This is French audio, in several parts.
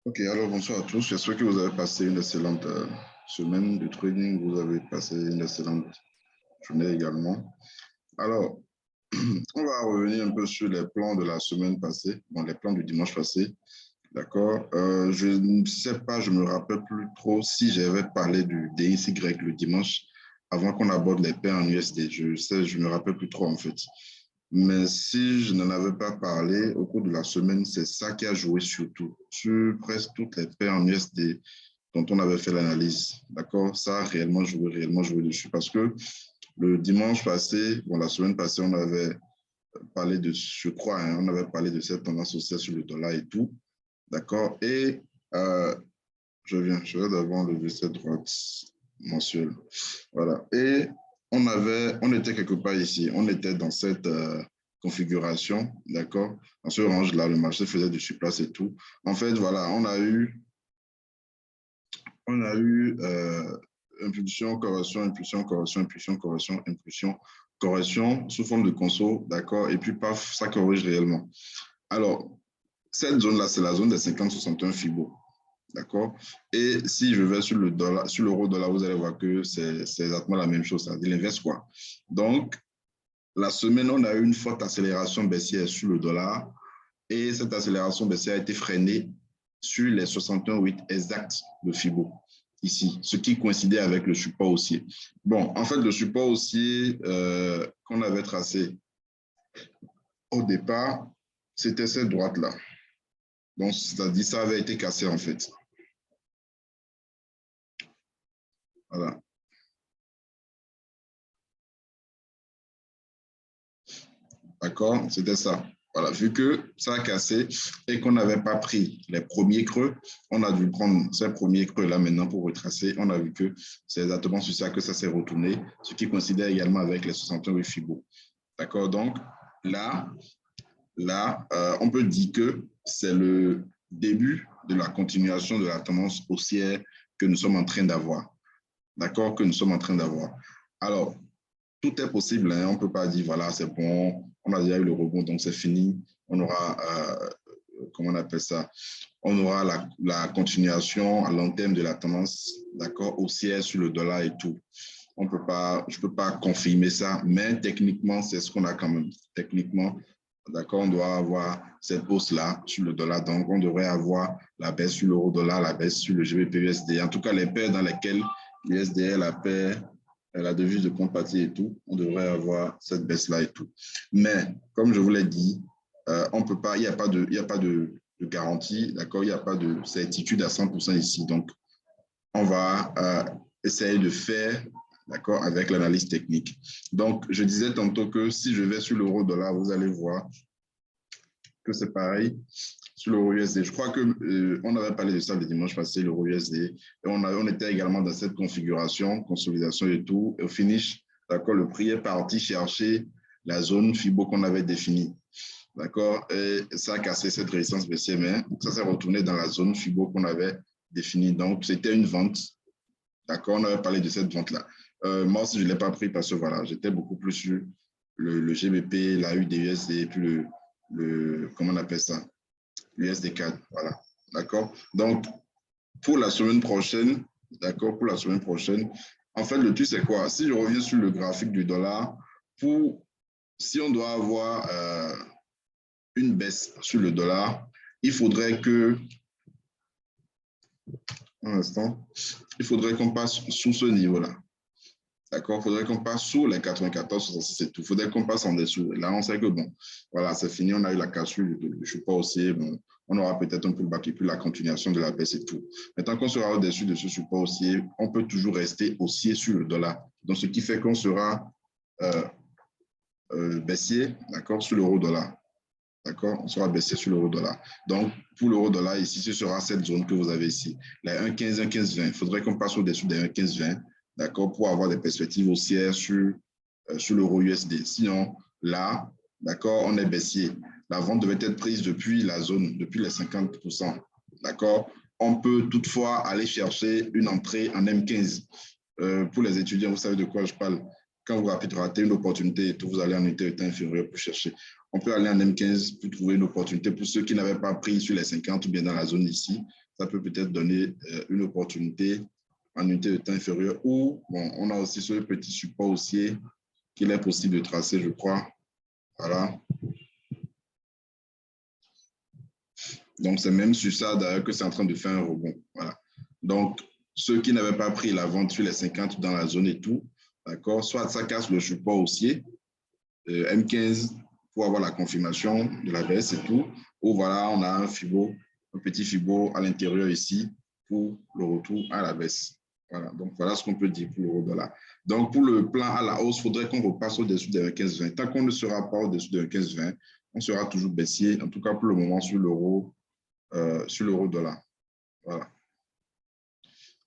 Ok, alors bonsoir à tous. J'espère que vous avez passé une excellente semaine de trading. Vous avez passé une excellente journée également. Alors, on va revenir un peu sur les plans de la semaine passée, bon, les plans du dimanche passé. D'accord. Je ne sais pas, je me rappelle plus trop si j'avais parlé du DXY le dimanche avant qu'on aborde les paires en USD. Je me rappelle plus trop en fait. Mais si je n'en avais pas parlé au cours de la semaine, c'est ça qui a joué surtout sur presque toutes les paires en USD dont on avait fait l'analyse. D'accord? Ça a réellement joué dessus parce que le dimanche passé, bon, la semaine passée, on avait parlé de, je crois, hein, on avait parlé de cette tendance haussière sur le dollar et tout. D'accord? Et je vais d'abord lever cette droite mensuelle. Voilà. Et on était quelque part ici. On était dans cette configuration, d'accord? Dans ce range-là, le marché faisait du surplace et tout. En fait, voilà, on a eu impulsion, correction, impulsion, correction, impulsion, correction, impulsion, correction sous forme de conso, d'accord? Et puis, paf, ça corrige réellement. Alors, cette zone-là, c'est la zone des 50-61 Fibo. D'accord? Et si je vais sur le dollar, sur l'euro-dollar, vous allez voir que c'est exactement la même chose, c'est-à-dire l'inverse, quoi. Donc, la semaine, on a eu une forte accélération baissière sur le dollar et cette accélération baissière a été freinée sur les 61,8 exacts de Fibo, ici, ce qui coïncidait avec le support haussier. Bon, en fait, le support haussier qu'on avait tracé au départ, c'était cette droite-là. Donc, c'est-à-dire ça avait été cassé, en fait. Voilà. D'accord? C'était ça. Voilà, vu que ça a cassé et qu'on n'avait pas pris les premiers creux, on a dû prendre ces premiers creux-là maintenant pour retracer. On a vu que c'est exactement sur ça que ça s'est retourné, ce qui coïncidait également avec les 68 Fibo. D'accord? Donc, là, on peut dire que c'est le début de la continuation de la tendance haussière que nous sommes en train d'avoir. D'accord? Que nous sommes en train d'avoir. Alors, tout est possible. Hein. On ne peut pas dire, voilà, c'est bon, on a déjà eu le rebond, donc c'est fini. On aura, comment on appelle ça? On aura la continuation à long terme de la tendance, d'accord, haussière sur le dollar et tout. Je ne peux pas confirmer ça, mais techniquement, c'est ce qu'on a quand même. Techniquement, d'accord, on doit avoir cette hausse-là sur le dollar. Donc, on devrait avoir la baisse sur l'euro-dollar, la baisse sur le GBP-USD. En tout cas, les paires dans lesquelles l'USD est la paire, la devise de compte partie et tout, on devrait avoir cette baisse-là et tout. Mais, comme je vous l'ai dit, on peut pas, il n'y a pas de garantie, d'accord, il n'y a pas de certitude à 100% ici. Donc, on va essayer de faire, d'accord, avec l'analyse technique. Donc, je disais tantôt que si je vais sur l'euro-dollar, vous allez voir que c'est pareil sur l'euro USD. Je crois qu'on avait parlé de ça le dimanche passé, l'euro USD, et on était également dans cette configuration, consolidation et tout. Et au finish, d'accord, le prix est parti chercher la zone FIBO qu'on avait définie. D'accord, et ça a cassé cette résistance baissière, mais ça s'est retourné dans la zone FIBO qu'on avait définie. Donc, c'était une vente. D'accord, on avait parlé de cette vente-là. Moi aussi, je ne l'ai pas pris parce que voilà, j'étais beaucoup plus sur le GBP, la UDUSD et puis comment on appelle ça? l'USD4. Voilà. D'accord? Donc, pour la semaine prochaine, d'accord, pour la semaine prochaine, en fait, le truc, c'est quoi? Si je reviens sur le graphique du dollar, si on doit avoir une baisse sur le dollar, il faudrait que, un instant, il faudrait qu'on passe sous ce niveau-là. D'accord? Il faudrait qu'on passe sous les 94, 66 et tout. Il faudrait qu'on passe en dessous. Et là, on sait que bon, voilà, c'est fini. On a eu la cassure. Je ne suis pas aussi. Bon, on aura peut-être un pullback et puis la continuation de la baisse et tout. Mais tant qu'on sera au-dessus de ce support haussier, on peut toujours rester haussier sur le dollar. Donc, ce qui fait qu'on sera baissier, d'accord, sur l'euro-dollar. D'accord? On sera baissier sur l'euro-dollar. Donc, pour l'euro-dollar, ici, ce sera cette zone que vous avez ici. Les 1,15, 1,15,20. Il faudrait qu'on passe au-dessus des 1,15,20, d'accord, pour avoir des perspectives haussières sur l'euro USD. Sinon, là, d'accord, on est baissier. La vente devait être prise depuis la zone, depuis les 50%. D'accord? On peut toutefois aller chercher une entrée en M15. Pour les étudiants, vous savez de quoi je parle. Quand vous ratez une opportunité, vous allez en unité inférieur pour chercher. On peut aller en M15 pour trouver une opportunité pour ceux qui n'avaient pas pris sur les 50 ou bien dans la zone ici. ça peut peut-être donner une opportunité en unité de temps inférieure. Ou, bon, on a aussi ce petit support haussier qu'il est possible de tracer, je crois. Voilà. Donc, c'est même sur ça, d'ailleurs, que c'est en train de faire un rebond. Voilà. Donc, ceux qui n'avaient pas pris la vente sur les 50 dans la zone et tout, d'accord, soit ça casse le support haussier, M15, pour avoir la confirmation de la baisse et tout, ou voilà, on a un petit fibo à l'intérieur ici pour le retour à la baisse. Voilà, donc voilà ce qu'on peut dire pour l'euro-dollar. Donc, pour le plan à la hausse, il faudrait qu'on repasse au-dessus de 15,20. Tant qu'on ne sera pas au-dessus de 15,20, on sera toujours baissier, en tout cas pour le moment sur l'euro-dollar. Voilà.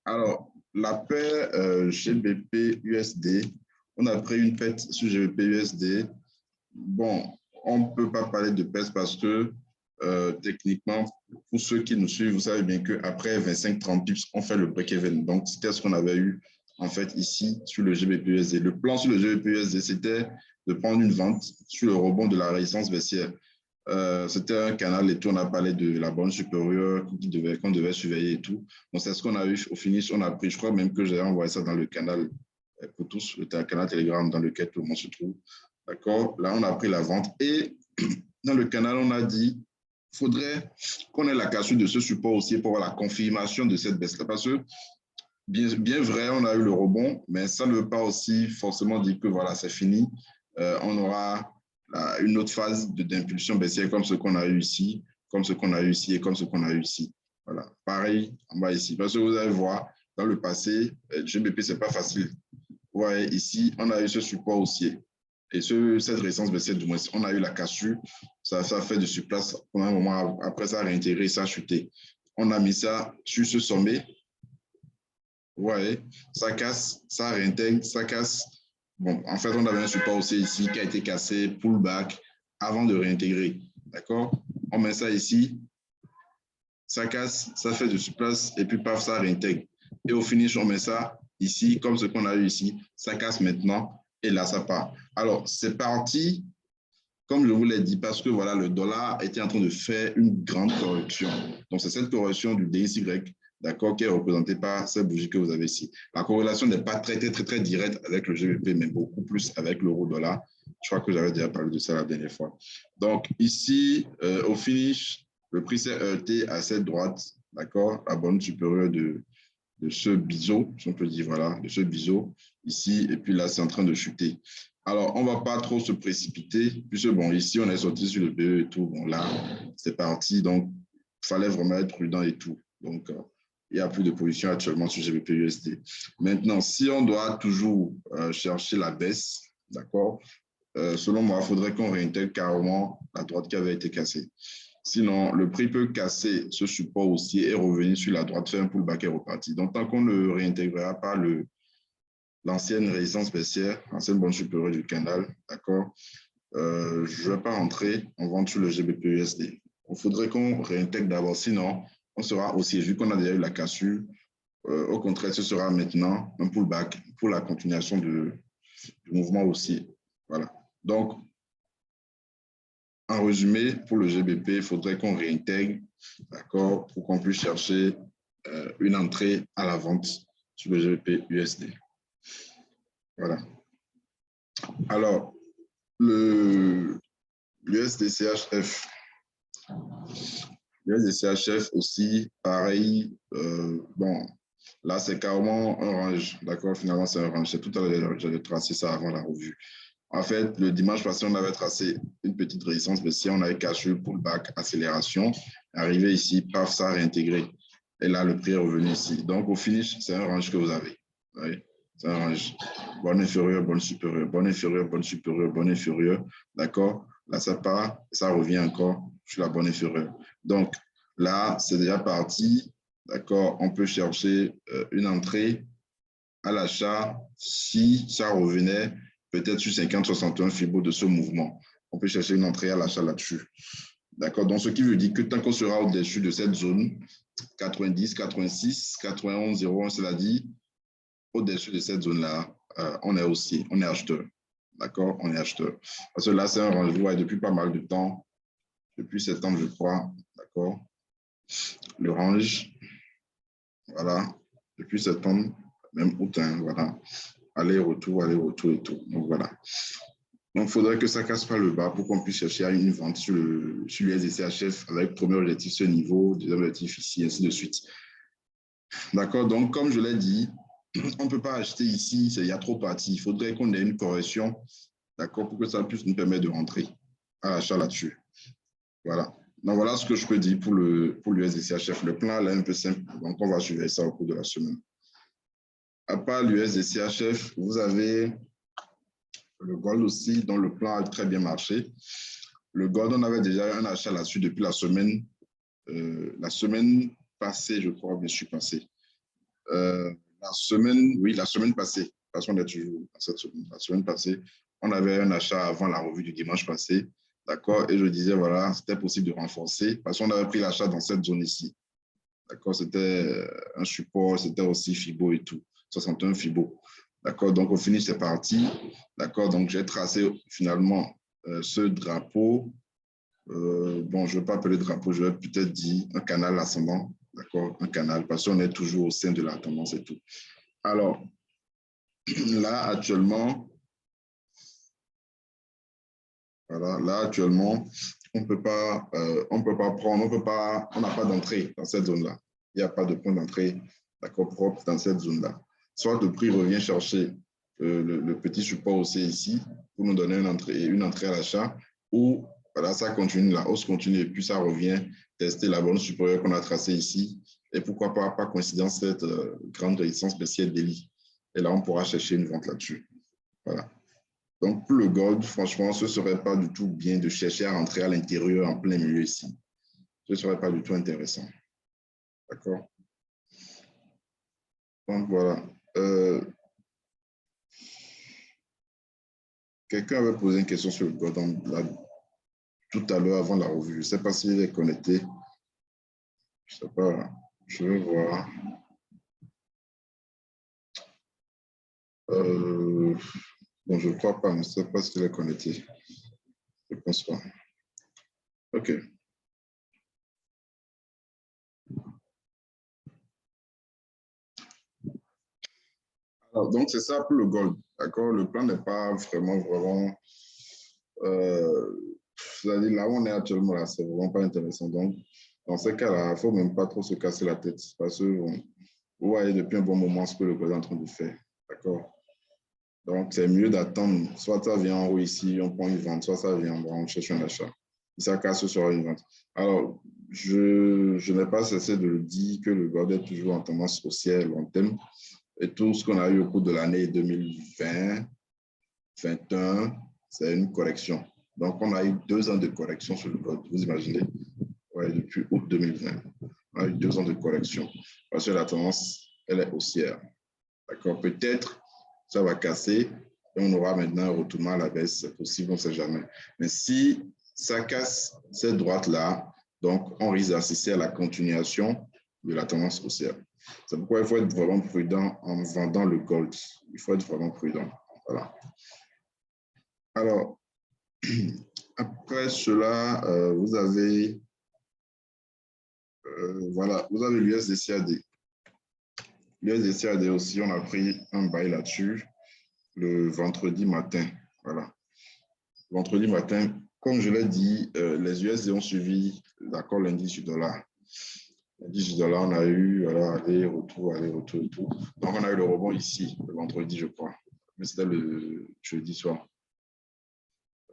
Alors, la paire GBP-USD, on a pris une perte sur GBP-USD. Bon, on ne peut pas parler de perte parce que techniquement, pour ceux qui nous suivent, vous savez bien qu'après 25-30 pips, on fait le break-even. Donc, c'était ce qu'on avait eu en fait ici sur le GBP-USD. Le plan sur le GBP-USD, c'était de prendre une vente sur le rebond de la résistance baissière. C'était un canal et tout, on a parlé de la bande supérieure qu'on devait surveiller et tout. Donc, c'est ce qu'on a eu au finish. On a pris, je crois même que j'ai envoyé ça dans le canal pour tous, le canal Telegram dans lequel tout le monde se trouve. D'accord? Là, on a pris la vente et dans le canal, on a dit qu'il faudrait qu'on ait la cassure de ce support aussi pour avoir la confirmation de cette baisse-là. Parce que, bien vrai, on a eu le rebond, mais ça ne veut pas aussi forcément dire que voilà, c'est fini. On aura une autre phase d'impulsion baissière comme ce qu'on a eu ici, comme ce qu'on a eu ici et comme ce qu'on a eu ici. Voilà, pareil en bas ici. Parce que vous allez voir, dans le passé, GBP, ce n'est pas facile. Vous voyez, ici, on a eu ce support haussier. Et cette résistance baissière, du moins, on a eu la cassure, ça a fait de surplace pendant un moment. Après, ça a réintégré, ça a chuté. On a mis ça sur ce sommet. Vous voyez, ça casse, ça réintègre, ça casse. Bon, en fait, on avait un support haussier ici qui a été cassé, pullback, avant de réintégrer. D'accord? On met ça ici, ça casse, ça fait de surplace, et puis paf, ça réintègre. Et au finish, on met ça ici, comme ce qu'on a eu ici, ça casse maintenant, et là, ça part. Alors, c'est parti, comme je vous l'ai dit, parce que voilà, le dollar était en train de faire une grande correction. Donc, c'est cette correction du DXY, d'accord, qui est représentée par cette bougie que vous avez ici. La corrélation n'est pas très directe avec le GBP, mais beaucoup plus avec l'euro-dollar. Je crois que j'avais déjà parlé de ça la dernière fois. Donc, ici, au finish, le prix s'est heurté à cette droite, d'accord, la bande supérieure de ce biseau, si on peut dire, voilà, de ce biseau ici, et puis là, c'est en train de chuter. Alors, on ne va pas trop se précipiter, puisque, bon, ici, on est sorti sur le BE et tout, bon, là, c'est parti, donc, il fallait vraiment être prudent et tout. Donc, il n'y a plus de position actuellement sur GBP-USD. Maintenant, si on doit toujours chercher la baisse, d'accord, selon moi, il faudrait qu'on réintègre carrément la droite qui avait été cassée. Sinon, le prix peut casser ce support aussi et revenir sur la droite, faire un pullback et repartir. Donc, tant qu'on ne réintégrera pas l'ancienne résistance baissière, l'ancienne bande supérieure du canal, d'accord, je ne vais pas rentrer en vente sur le GBP-USD. Il faudrait qu'on réintègre d'abord, sinon, on sera aussi, vu qu'on a déjà eu la cassure, au contraire, ce sera maintenant un pullback pour la continuation du mouvement aussi. Voilà. Donc, en résumé, pour le GBP, il faudrait qu'on réintègre, d'accord, pour qu'on puisse chercher une entrée à la vente sur le GBP-USD. Voilà. Alors, l'USD-CHF. L'USD-CHF aussi, pareil. Bon, là, c'est carrément un range, d'accord? Finalement, c'est un range. C'est tout à l'heure, j'avais tracé ça avant la revue. En fait, le dimanche passé, on avait tracé une petite résistance baissière, on avait caché pullback, accélération. Arrivé ici, paf, ça a réintégré. Et là, le prix est revenu ici. Donc, au finish, c'est un range que vous avez. Oui, c'est un range. Bonne inférieure, bonne supérieure, bonne inférieure, bonne supérieure, bonne inférieure. D'accord? Là, ça part, ça revient encore sur la bonne inférieure. Donc, là, c'est déjà parti. D'accord? On peut chercher une entrée à l'achat si ça revenait peut-être sur 50-61 Fibo de ce mouvement. On peut chercher une entrée à l'achat là-dessus. D'accord? Donc, ce qui veut dire que tant qu'on sera au-dessus de cette zone, 90, 86, 91, 01, cela dit, au-dessus de cette zone-là, on est aussi, on est acheteur. D'accord? On est acheteur. Parce que là, c'est un range depuis pas mal de temps, depuis septembre, je crois. D'accord? Le range, Voilà. Depuis septembre, même août, hein, voilà. Aller-retour et tout. Donc, voilà. Donc, il faudrait que ça ne casse pas le bas pour qu'on puisse chercher à une vente sur les SDCHF avec premier objectif ce niveau, deuxième objectif ici, ainsi de suite. D'accord. Donc, comme je l'ai dit, on ne peut pas acheter ici, il y a trop de parties. Il faudrait qu'on ait une correction, d'accord, pour que ça puisse nous permettre de rentrer à l'achat là-dessus. Voilà. Donc, voilà ce que je peux dire pour l'USDCHF. Le plan là est un peu simple, donc on va suivre ça au cours de la semaine. À part l'USDCHF, vous avez le gold aussi, dont le plan a très bien marché. Le gold, on avait déjà un achat là-dessus depuis la semaine passée, je crois, bien sûr, passée. La semaine passée, parce qu'on est toujours dans cette semaine, la semaine passée, on avait un achat avant la revue du dimanche passé, d'accord, et je disais, voilà, c'était possible de renforcer, parce qu'on avait pris l'achat dans cette zone ici, d'accord, c'était un support, c'était aussi FIBO et tout, 61 FIBO, d'accord, donc au finish, c'est parti, d'accord, donc j'ai tracé finalement ce drapeau, bon, je ne vais pas appeler drapeau, je vais peut-être dire un canal ascendant, d'accord, un canal, parce qu'on est toujours au sein de la tendance et tout. Alors, là, actuellement, voilà, là, actuellement, on ne peut pas prendre, on n'a pas d'entrée dans cette zone-là. Il n'y a pas de point d'entrée, d'accord, propre dans cette zone-là. Soit le prix revient chercher le petit support aussi ici pour nous donner une entrée à l'achat, ou voilà, ça continue, la hausse continue et puis ça revient tester la borne supérieure qu'on a tracée ici. Et pourquoi pas, par coïncidence, cette grande résistance baissière d'Eli. Et là, on pourra chercher une vente là-dessus. Voilà. Donc, pour le gold, franchement, ce ne serait pas du tout bien de chercher à rentrer à l'intérieur en plein milieu ici. Ce ne serait pas du tout intéressant. D'accord? Donc, voilà. Quelqu'un avait posé une question sur le gold tout à l'heure avant la revue. Je ne sais pas s'il est connecté. Je ne sais pas. Je vais voir. Bon, je ne crois pas. Je ne sais pas s'il est connecté. Je ne pense pas. OK. Alors, donc, c'est ça pour le gold. D'accord? Le plan n'est pas vraiment. C'est-à-dire, là où on est actuellement, là, c'est vraiment pas intéressant. Donc, dans ce cas-là, il ne faut même pas trop se casser la tête. Parce que vous voyez depuis un bon moment ce que le gold est en train de faire. D'accord? Donc, c'est mieux d'attendre. Soit ça vient en haut ici, on prend une vente, soit ça vient en bas, on cherche un achat. Si ça casse, ce sera une vente. Alors, je n'ai pas cessé de le dire que le gold est toujours en tendance haussière long terme. Et tout ce qu'on a eu au cours de l'année 2020, 2021, c'est une correction. Donc, on a eu 2 ans de correction sur le gold. Vous imaginez? Ouais, depuis août 2020. On a eu 2 ans de correction. Parce que la tendance, elle est haussière. D'accord? Peut-être ça va casser et on aura maintenant un retournement à la baisse. C'est possible, on ne sait jamais. Mais si ça casse cette droite-là, donc on risque d'assister à la continuation de la tendance haussière. C'est pourquoi il faut être vraiment prudent en vendant le gold. Il faut être vraiment prudent. Voilà. Alors, après cela, vous avez voilà, vous avez l'USDCAD. L'USDCAD aussi, on a pris un bail là-dessus le vendredi matin. Voilà. Vendredi matin, comme je l'ai dit, les USD ont suivi l'accord l'indice du dollar. L'indice du dollar, on a eu voilà, aller-retour et tout. Donc, on a eu le rebond ici, le vendredi, je crois. Mais c'était le jeudi soir.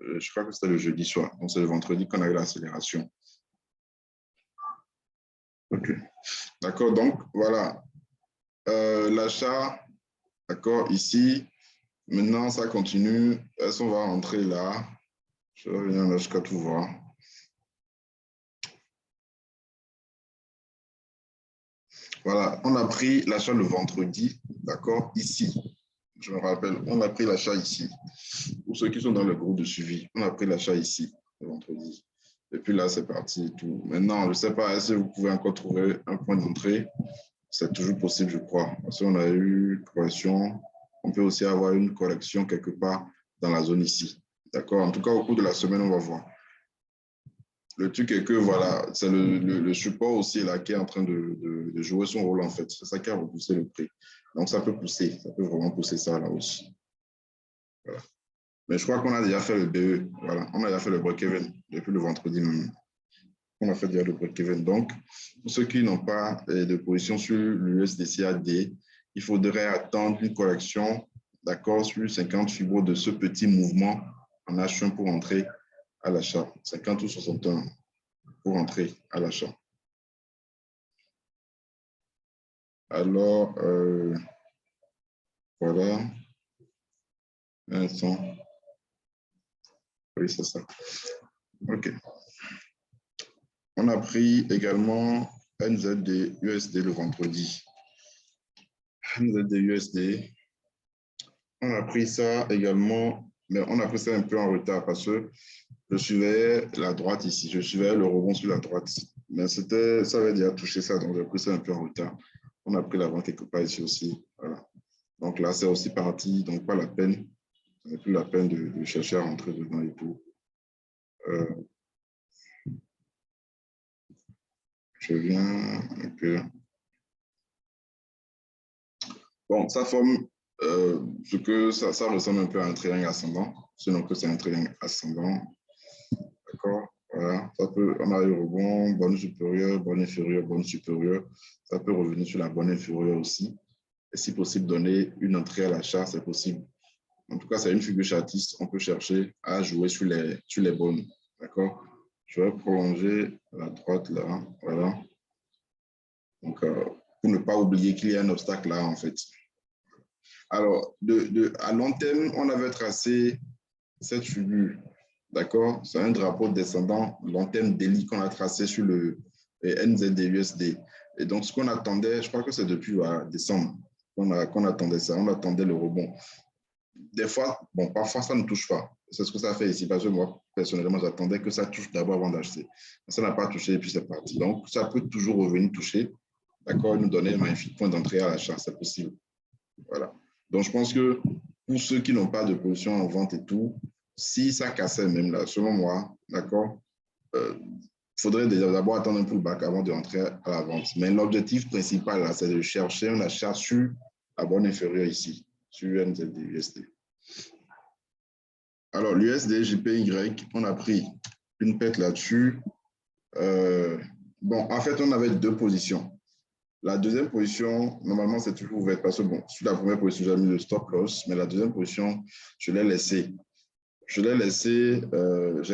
Je crois que c'était le jeudi soir. Donc, c'est le vendredi qu'on a eu l'accélération. OK. D'accord. Donc, voilà. L'achat, d'accord, ici. Maintenant, ça continue. Est-ce qu'on va rentrer là? Je vais venir là jusqu'à tout voir. Voilà, on a pris l'achat le vendredi, d'accord, ici. Je me rappelle, on a pris l'achat ici. Pour ceux qui sont dans le groupe de suivi, on a pris l'achat ici, le vendredi. Et puis là, c'est parti et tout. Maintenant, je ne sais pas, est-ce que vous pouvez encore trouver un point d'entrée? C'est toujours possible, je crois. Parce qu'on a eu une correction. On peut aussi avoir une correction quelque part dans la zone ici. D'accord? En tout cas, au cours de la semaine, on va voir. Le truc est que, voilà, c'est le support aussi là, qui est en train de jouer son rôle, en fait. C'est ça qui a repoussé le prix. Donc, ça peut pousser, ça peut vraiment pousser ça là aussi. Voilà. Mais je crois qu'on a déjà fait le BE. Voilà, on a déjà fait le break-even depuis le vendredi même. On a fait déjà le break-even. Donc, pour ceux qui n'ont pas de position sur l'USDCAD, il faudrait attendre une correction, d'accord, sur 50 fibres de ce petit mouvement en H1 pour entrer à l'achat. 50 ou 61 pour entrer à l'achat. Alors, voilà. Un instant. Oui, c'est ça. OK. On a pris également NZD USD le vendredi. NZD USD. On a pris ça également, mais on a pris ça un peu en retard parce que je suivais la droite ici. Je suivais le rebond sur la droite. Mais ça avait déjà touché ça, donc j'ai pris ça un peu en retard. On a pris la vente quelque part ici aussi. Voilà. Donc là, c'est aussi parti. Donc, pas la peine. Ce n'est plus la peine de chercher à rentrer dedans et tout. Je viens un peu. Bon, ça forme ce que ça ressemble un peu à un triangle ascendant, sinon que c'est un triangle ascendant. D'accord? Voilà. Ça peut, on a eu rebond, bonne supérieure, bonne inférieure, bonne supérieure. Ça peut revenir sur la bonne inférieure aussi. Et si possible, donner une entrée à l'achat, c'est possible. En tout cas, c'est une figure chartiste. On peut chercher à jouer sur les bonnes. D'accord? Je vais prolonger à la droite là. Voilà. Donc, pour ne pas oublier qu'il y a un obstacle là, en fait. Alors, à long terme, on avait tracé cette figure. D'accord? C'est un drapeau descendant long terme d'Eli qu'on a tracé sur le NZD-USD. Et donc, ce qu'on attendait, je crois que c'est depuis décembre qu'on attendait ça. On attendait le rebond. Des fois, bon, parfois, ça ne touche pas. C'est ce que ça fait ici. Parce que moi, personnellement, j'attendais que ça touche d'abord avant d'acheter. Ça n'a pas touché et puis c'est parti. Donc, ça peut toujours revenir toucher. D'accord? Nous donner un magnifique point d'entrée à l'achat. C'est possible. Voilà. Donc, je pense que pour ceux qui n'ont pas de position en vente et tout, si ça cassait même là, selon moi, d'accord, faudrait d'abord attendre un pullback avant de rentrer à la vente. Mais l'objectif principal, là, c'est de chercher un achat sur la bonne inférieure ici, sur NZD, USD. Alors, l'USD, JPY, on a pris une pète là-dessus. Bon, en fait, on avait deux positions. La deuxième position, normalement, c'est toujours ouvert parce que, bon, sur la première position, j'ai mis le stop loss, mais la deuxième position, je l'ai laissé. Je l'ai laissé,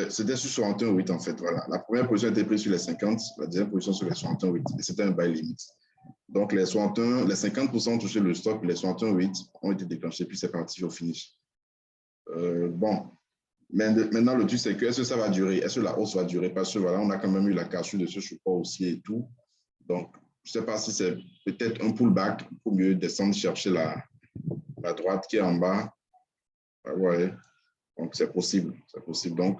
c'était sur 61,8 en fait, voilà. La première position était prise sur les 50, la deuxième position sur les 61,8 et c'était un buy limit. Donc, les 50% ont touché le stop, les 61,8 ont été déclenchés, puis c'est parti au finish. Bon, mais maintenant, le truc, c'est que est-ce que ça va durer? Est-ce que la hausse va durer? Parce que voilà, on a quand même eu la cassure de ce support aussi et tout. Donc, je ne sais pas si c'est peut-être un pullback pour mieux descendre chercher la droite qui est en bas. Ouais. Donc, c'est possible. Donc,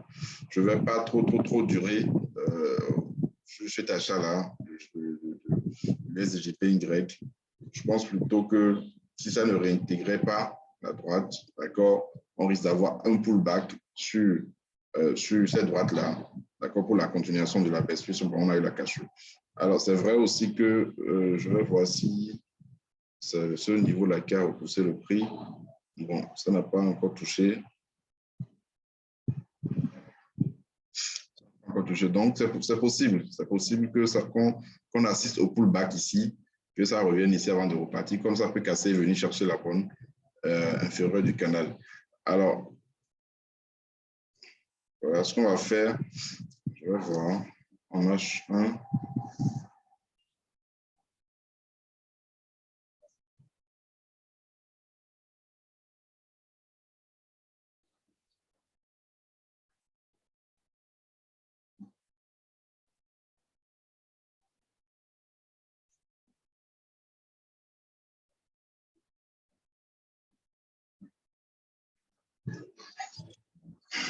je ne vais pas trop durer sur cet achat-là, le SGPY. Je pense plutôt que si ça ne réintégrait pas la droite, d'accord, on risque d'avoir un pullback sur cette droite-là, d'accord, pour la continuation de la baisse, puisqu'on a eu la cassure. Alors, c'est vrai aussi que je vais voir si ce niveau-là qui a repoussé le prix. Bon, ça n'a pas encore touché. Donc, c'est possible. C'est possible qu'on assiste au pullback ici, que ça revienne ici avant de repartir. Comme ça peut casser et venir chercher la bonne inférieure du canal. Alors, voilà ce qu'on va faire. Je vais voir en H1.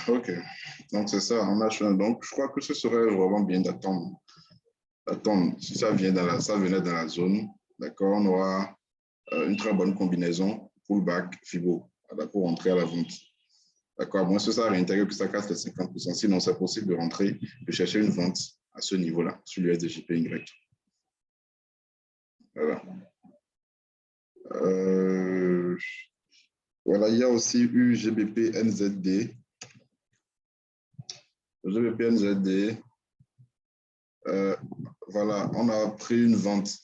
OK. Donc, c'est ça, en H1. Donc, je crois que ce serait vraiment bien d'attendre. Si ça venait dans la zone, d'accord, on aura une très bonne combinaison, pullback, Fibo, pour entrer à la vente. D'accord, à moins que ça réintègre, que ça casse les 50%. Sinon, c'est possible de rentrer, de chercher une vente à ce niveau-là, sur l'USDJPY. Voilà. Voilà, il y a aussi eu GBP NZD. GBP NZD. Voilà, on a pris une vente.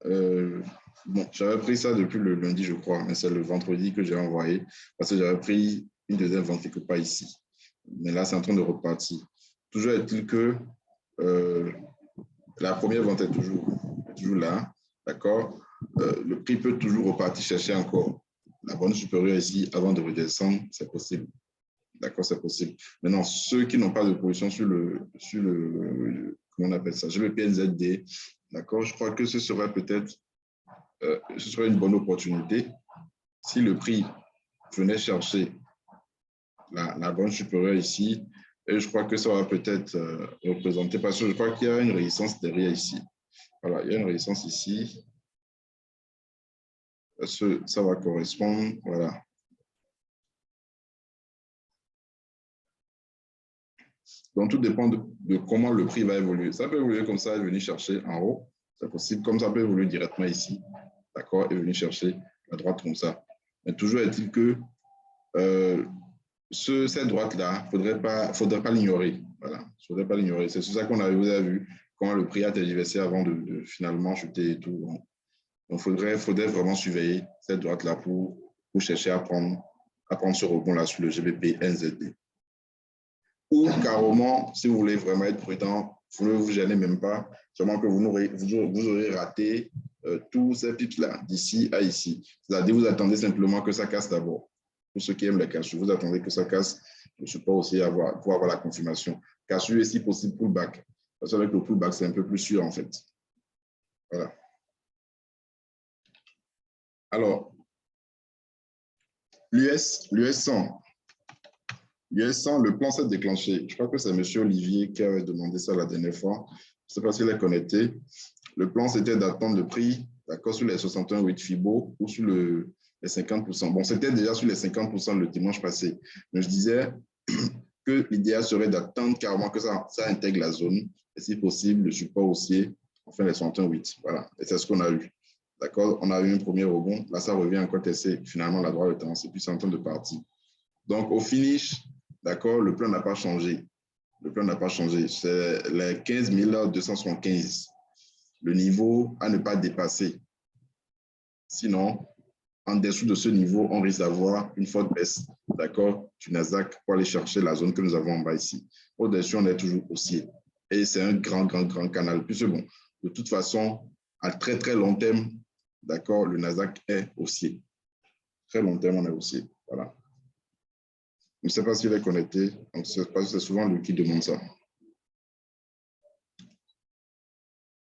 Bon, j'avais pris ça depuis le lundi, je crois, mais c'est le vendredi que j'ai envoyé parce que j'avais pris une deuxième vente quelque part ici. Mais là, c'est en train de repartir. Toujours est-il que la première vente est toujours là, d'accord? Le prix peut toujours repartir chercher encore la bande supérieure ici avant de redescendre, c'est possible. D'accord, c'est possible. Maintenant, ceux qui n'ont pas de position sur le comment on appelle ça, GBP-NZD, d'accord, je crois que ce serait peut-être ce serait une bonne opportunité si le prix venait chercher la bande supérieure ici. Et je crois que ça va peut-être représenter, parce que je crois qu'il y a une résistance derrière ici. Voilà, il y a une résistance ici. Ça va correspondre, voilà. Donc, tout dépend de comment le prix va évoluer. Ça peut évoluer comme ça et venir chercher en haut. C'est possible. Comme ça peut évoluer directement ici. D'accord? Et venir chercher à droite comme ça. Mais toujours est-il que cette droite-là, il ne faudrait pas l'ignorer. Voilà. Il ne faudrait pas l'ignorer. C'est sur ça qu'on vous a vu comment le prix a tergiversé avant de finalement chuter et tout. Donc, il faudrait vraiment surveiller cette droite-là pour chercher à prendre ce rebond-là sur le GBP NZD. Ou carrément, si vous voulez vraiment être prudent, vous ne vous gênez même pas, seulement que vous aurez raté tous ces pips-là, d'ici à ici. C'est-à-dire, vous attendez simplement que ça casse d'abord. Pour ceux qui aiment les cassures, vous attendez que ça casse le support aussi pour avoir la confirmation. Cassure et si possible, pullback. Parce qu'avec le pullback, c'est un peu plus sûr, en fait. Voilà. Alors, l'US 100. L'US 100, le plan s'est déclenché. Je crois que c'est M. Olivier qui avait demandé ça la dernière fois. Je ne sais pas s'il est connecté. Le plan, c'était d'attendre le prix, d'accord, sur les 61,8 Fibo ou sur les 50%. Bon, c'était déjà sur les 50% le dimanche passé. Mais je disais que l'idéal serait d'attendre carrément que ça intègre la zone et si possible, le support haussier, enfin les 61,8. Voilà, et c'est ce qu'on a eu. D'accord, on a eu un premier rebond. Là, ça revient encore tester finalement la droite de tendance et puis c'est en train de partir. Donc, au finish, d'accord, le plan n'a pas changé. Le plan n'a pas changé. C'est les 15 275. Le niveau à ne pas dépasser. Sinon, en dessous de ce niveau, on risque d'avoir une forte baisse, d'accord, du Nasdaq pour aller chercher la zone que nous avons en bas ici. Au-dessus, on est toujours haussier. Et c'est un grand canal. Puis c'est bon. De toute façon, à très, très long terme, d'accord, le Nasdaq est haussier. Très long terme, on est haussier. Voilà. Je ne sais pas s'il est connecté. Donc, c'est souvent lui qui demande ça.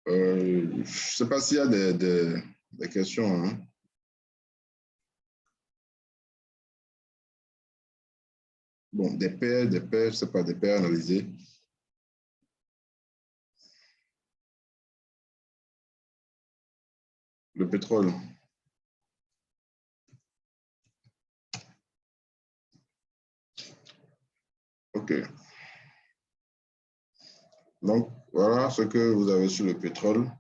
Je ne sais pas s'il y a des questions. Hein. Bon, des paires, je ne sais pas, des paires analysées. Le pétrole. OK. Donc, voilà ce que vous avez sur le pétrole.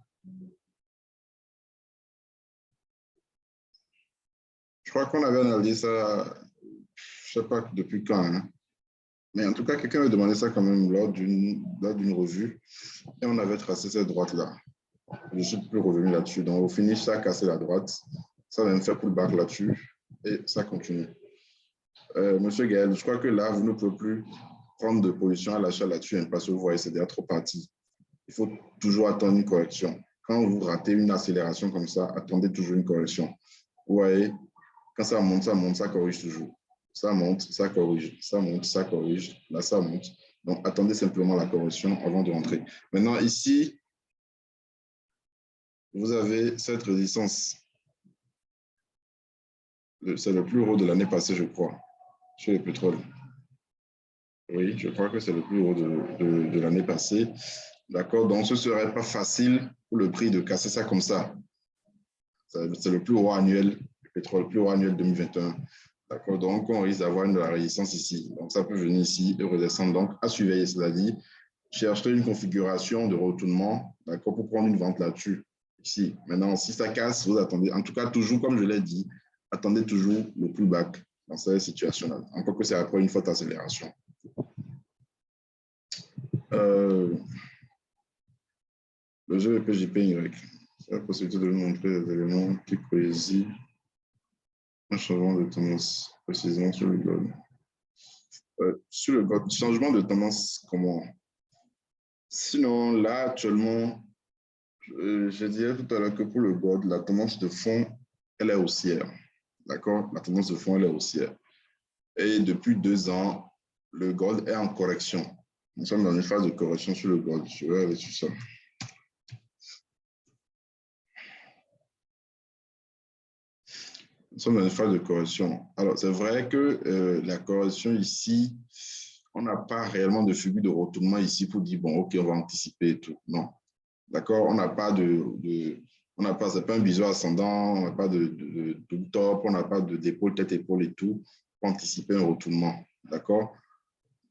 Je crois qu'on avait analysé ça, je ne sais pas depuis quand. Hein. Mais en tout cas, quelqu'un avait demandé ça quand même lors d'une revue. Et on avait tracé cette droite-là. Je ne suis plus revenu là-dessus. Donc, au finish, ça a cassé la droite. Ça va me faire pullback là-dessus. Et ça continue. Monsieur Gaël, je crois que là, vous ne pouvez plus prendre de position à l'achat là-dessus, hein, parce que vous voyez, c'est déjà trop parti. Il faut toujours attendre une correction. Quand vous ratez une accélération comme ça, attendez toujours une correction. Vous voyez, quand ça monte, ça corrige toujours. Ça monte, ça corrige, ça monte, ça corrige, là, ça monte. Donc, attendez simplement la correction avant de rentrer. Maintenant, ici, vous avez cette résistance. C'est le plus haut de l'année passée, je crois, sur le pétrole. Oui, je crois que c'est le plus haut de l'année passée. D'accord, donc ce ne serait pas facile pour le prix de casser ça comme ça. C'est le plus haut annuel, le pétrole, le plus haut annuel 2021. D'accord, donc on risque d'avoir de la résistance ici. Donc ça peut venir ici et redescendre. Donc à surveiller, c'est-à-dire chercher une configuration de retournement, d'accord, pour prendre une vente là-dessus. Ici. Maintenant, si ça casse, vous attendez. En tout cas, toujours, comme je l'ai dit, attendez toujours le pullback dans cette situation-là. Encore que c'est après une forte accélération. Le GBP-JPY, c'est la possibilité de vous montrer des éléments qui précisent un changement de tendance, précisément sur le gold. Sur le gold, changement de tendance, comment? Sinon, là, actuellement, je dirais tout à l'heure que pour le gold, la tendance de fond, elle est haussière. D'accord? La tendance de fond, elle est haussière. Et depuis 2 ans, le gold est en correction. Nous sommes dans une phase de correction sur le gold. Je vais aller sur ça. Nous sommes dans une phase de correction. Alors, c'est vrai que la correction ici, on n'a pas réellement de figure de retournement ici pour dire, bon, OK, on va anticiper et tout. Non. D'accord? On n'a pas c'est pas un biseau ascendant, on n'a pas de top, on n'a pas d'épaule, tête-épaule et tout pour anticiper un retournement. D'accord?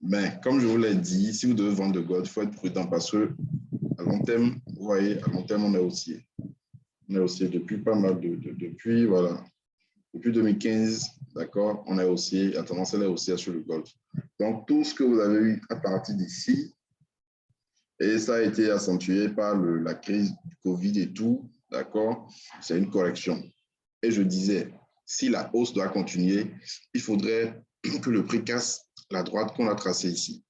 Mais comme je vous l'ai dit, si vous devez vendre de gold, il faut être prudent parce que à long terme, vous voyez, à long terme, on est haussier. On est haussier depuis pas mal depuis, voilà. Depuis 2015, d'accord, on est haussier, la tendance elle est haussière sur le gold. Donc, tout ce que vous avez eu à partir d'ici, et ça a été accentué par la crise du Covid et tout, d'accord, c'est une correction. Et je disais, si la hausse doit continuer, il faudrait que le prix casse la droite qu'on a tracée ici.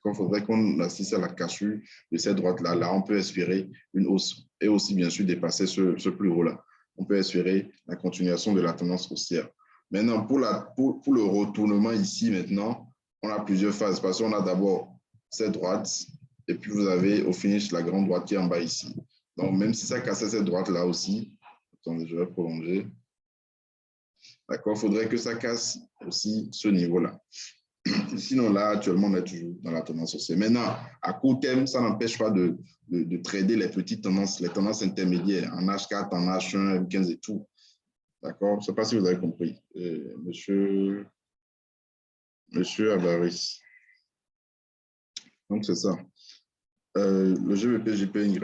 Il faudrait qu'on assiste à la cassure de cette droite-là. Là, on peut espérer une hausse et aussi, bien sûr, dépasser ce plus haut-là. On peut espérer la continuation de la tendance haussière. Maintenant, pour le retournement ici, maintenant, on a plusieurs phases parce qu'on a d'abord cette droite et puis vous avez au finish la grande droite qui est en bas ici. Donc, même si ça cassait cette droite-là aussi, attendez, je vais prolonger. D'accord, il faudrait que ça casse aussi ce niveau-là. Sinon, là, actuellement, on est toujours dans la tendance haussière. Maintenant, à court terme, ça n'empêche pas de trader les petites tendances, les tendances intermédiaires, en H4, en H1, M15 et tout. D'accord? Je ne sais pas si vous avez compris. Monsieur Avaris. Donc, c'est ça. Le GBP-JPY.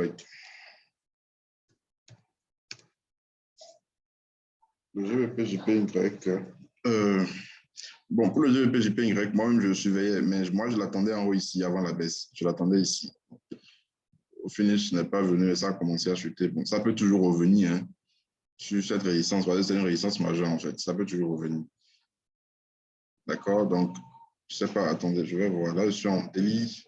Le GBP-JPY. Bon, pour le GBP-JPY, moi-même, je le surveillais, mais moi, je l'attendais en haut ici, avant la baisse. Je l'attendais ici. Au finish, n'est pas venu et ça a commencé à chuter. Bon, ça peut toujours revenir hein, sur cette résistance. C'est une résistance majeure, en fait. Ça peut toujours revenir. D'accord? Donc, je ne sais pas. Attendez, je vais voir. Là, je suis en délit.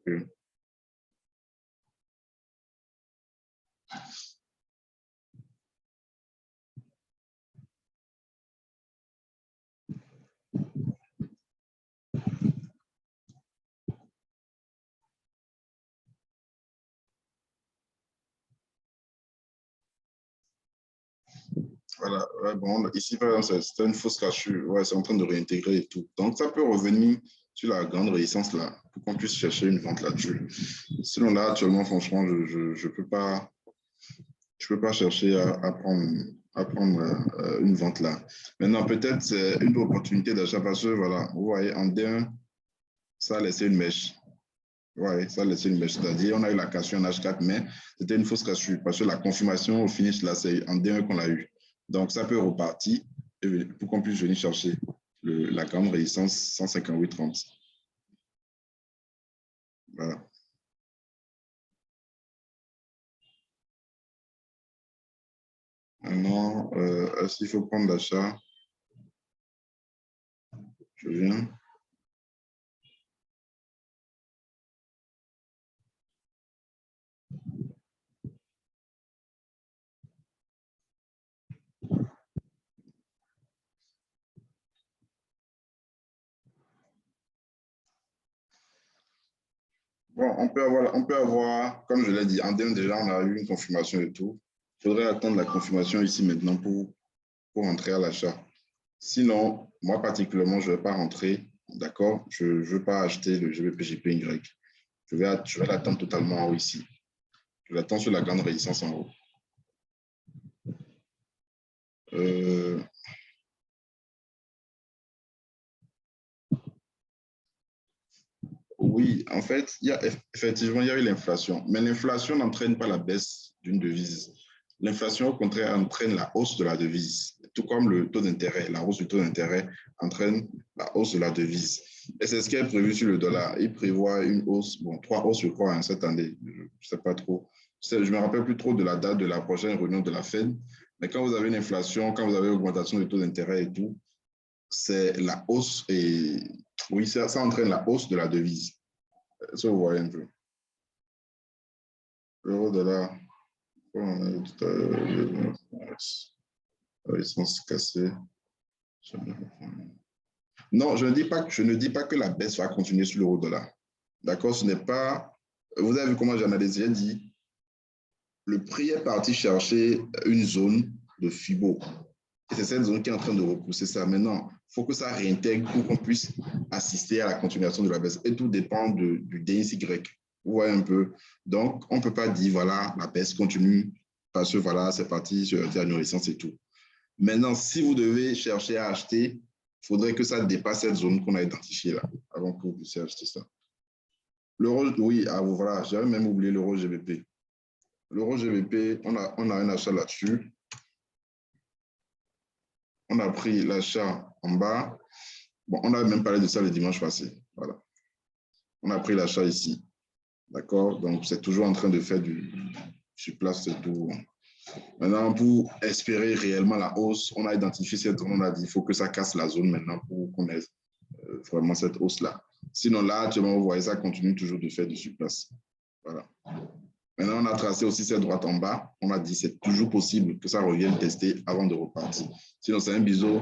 Okay. Voilà, ouais, bon, ici, par exemple, c'est une fausse cassure. Ouais, c'est en train de réintégrer et tout. Donc, ça peut revenir sur la grande résistance là, pour qu'on puisse chercher une vente là-dessus. Sinon, là, actuellement, franchement, je peux pas chercher à prendre une vente là. Maintenant, peut-être c'est une opportunité d'achat parce que, voilà, vous voyez, en D1, ça a laissé une mèche. Oui, ça a laissé une mèche. C'est-à-dire, on a eu la cassure en H4, mais c'était une fausse cassure parce que la confirmation au finish, là, c'est en D1 qu'on l'a eu. Donc, ça peut repartir pour qu'on puisse venir chercher la grande résistance 158,30. Voilà. Maintenant, est-ce qu'il faut prendre l'achat? Je viens. Bon, on peut avoir, comme je l'ai dit, en DM déjà, on a eu une confirmation et tout. Il faudrait attendre la confirmation ici maintenant pour entrer à l'achat. Sinon, moi particulièrement, je ne vais pas rentrer, d'accord? Je ne veux pas acheter le GBP-JPY. Je vais l'attendre totalement en haut ici. Je l'attends sur la grande résistance en haut. Oui, en fait, effectivement, il y a eu l'inflation. Mais l'inflation n'entraîne pas la baisse d'une devise. L'inflation, au contraire, entraîne la hausse de la devise. Tout comme le taux d'intérêt. La hausse du taux d'intérêt entraîne la hausse de la devise. Et c'est ce qui est prévu sur le dollar. Il prévoit une hausse, bon, 3 hausses, je crois, hein, cette année. Je ne sais pas trop. Je ne me rappelle plus trop de la date de la prochaine réunion de la Fed. Mais quand vous avez une inflation, quand vous avez une augmentation du taux d'intérêt et tout, c'est la hausse et oui, ça entraîne la hausse de la devise. Ça, vous voyez un peu. L'euro dollar, essence cassée. Non, je ne dis pas que la baisse va continuer sur l'euro dollar. D'accord, ce n'est pas. Vous avez vu comment j'analyse, j'ai dit le prix est parti chercher une zone de FIBO. Et c'est cette zone qui est en train de repousser ça. Maintenant, il faut que ça réintègre pour qu'on puisse assister à la continuation de la baisse. Et tout dépend du DXY. Vous voyez un peu. Donc, on ne peut pas dire, voilà, la baisse continue parce que, voilà, c'est parti sur la nourrissance et tout. Maintenant, si vous devez chercher à acheter, il faudrait que ça dépasse cette zone qu'on a identifiée là, avant que vous puissiez acheter ça. L'euro, oui, ah, voilà, j'avais même oublié l'euro GBP. L'euro GBP, on a un achat là-dessus. On a pris l'achat en bas. Bon, on avait même parlé de ça le dimanche passé. Voilà. On a pris l'achat ici. D'accord? Donc, c'est toujours en train de faire du sur place, c'est tout. Maintenant, pour espérer réellement la hausse, on a identifié cette zone, on a dit qu'il faut que ça casse la zone maintenant pour qu'on ait vraiment cette hausse-là. Sinon, là, actuellement, vous voyez, ça continue toujours de faire du surplace. Voilà. Maintenant, on a tracé aussi cette droite en bas. On a dit que c'est toujours possible que ça revienne tester avant de repartir. Sinon, c'est un biseau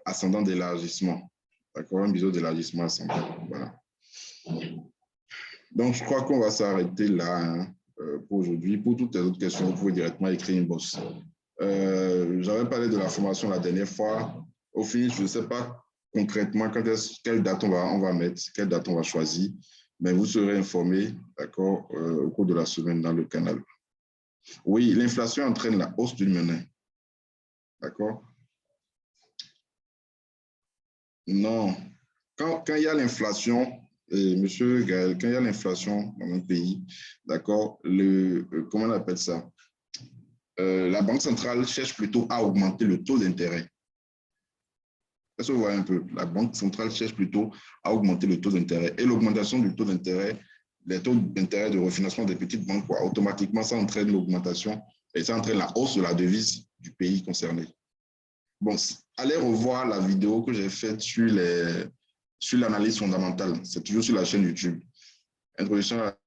ascendant d'élargissement. D'accord? Un biseau d'élargissement ascendant. Voilà. Donc, je crois qu'on va s'arrêter là hein, pour aujourd'hui. Pour toutes les autres questions, vous pouvez directement écrire une box. J'avais parlé de la formation la dernière fois. Au final, je ne sais pas concrètement quelle date on va mettre, quelle date on va choisir, mais vous serez informé, d'accord, au cours de la semaine dans le canal. Oui, l'inflation entraîne la hausse d'une monnaie. D'accord? Non. Quand il y a l'inflation, monsieur Gaël, quand il y a l'inflation dans un pays, d'accord, comment on appelle ça? La Banque centrale cherche plutôt à augmenter le taux d'intérêt. Est-ce que vous voyez un peu? La Banque centrale cherche plutôt à augmenter le taux d'intérêt. Et l'augmentation du taux d'intérêt, les taux d'intérêt de refinancement des petites banques, quoi, automatiquement, ça entraîne l'augmentation et ça entraîne la hausse de la devise du pays concerné. Bon, allez revoir la vidéo que j'ai faite sur l'analyse fondamentale. C'est toujours sur la chaîne YouTube. Introduction à